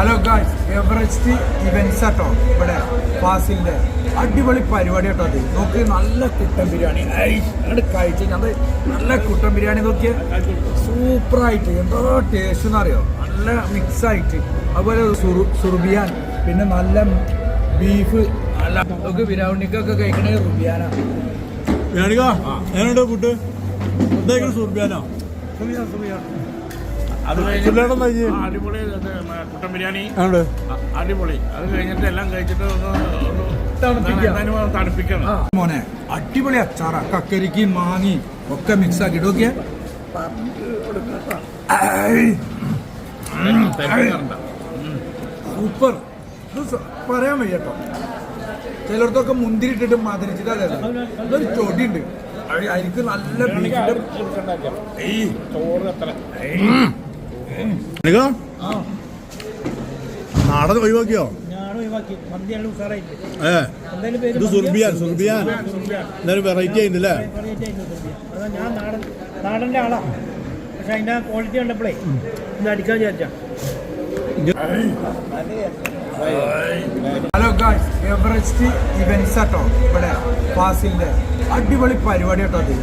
Hello guys, Everest events ആട്ടോ ഇവിടെ ഫാസിലിന്റെ അടിപൊളി പരിപാടി കേട്ടോ. അത് നോക്ക്, നല്ല കുട്ടൻ ബിരിയാണി അങ്ങോട്ട് കഴിച്ച് ഞാൻ നല്ല കുട്ടൻ ബിരിയാണി നോക്കിയ സൂപ്പറായിട്ട് എന്തോ ടേസ്റ്റ് എന്നറിയോ, നല്ല മിക്സ് ആയിട്ട്. അതുപോലെ സുർബിയാൻ, പിന്നെ നല്ല ബീഫ്, നല്ല നമുക്ക് ബിരിയാണിക്കൊക്കെ കഴിക്കണേ റുബിയാനാ. ഫുഡ് സുർബിയാനോ അടിപൊളി കുട്ടൻ ബിരിയാണി അടിപൊളി. അത് കഴിഞ്ഞിട്ട് എല്ലാം കഴിച്ചിട്ട് തണുപ്പിക്കണം മോനെ. അടിപൊളി അച്ചാറ, കക്കരിക്ക് മാങ്ങി ഒക്കെ മിക്സ് ആക്കിട്ട് നോക്കിയ സൂപ്പർ. ഇത് പറയാൻ വയ്യട്ടോ. ചിലർക്കൊക്കെ മുന്തിരി ഇട്ടിട്ട് മധുരിച്ചിട്ട് അതല്ല, ഇതൊരു ചൊടിയുണ്ട്. അതിക്ക് നല്ല നാടൻ ഒഴിവാക്കിയോ? ഇത് സുർബിയാൻ എന്തായാലും വെറൈറ്റി ആയിരുന്നില്ലേ? ഞാൻ നാടൻ്റെ ആളാ, പക്ഷെ അതിൻ്റെ ക്വാളിറ്റി കണ്ടപ്പോഴേ ഇത് അടിക്കാൻ വിചാരിച്ച. ഹലോ ഗായ്സ്, എവറസ്റ്റ് ഇവന്റ്സ് ആട്ടോ ഇവിടെ ഫാസിലിന്റെ അടിപൊളി പരിപാടി കേട്ടോ. അത്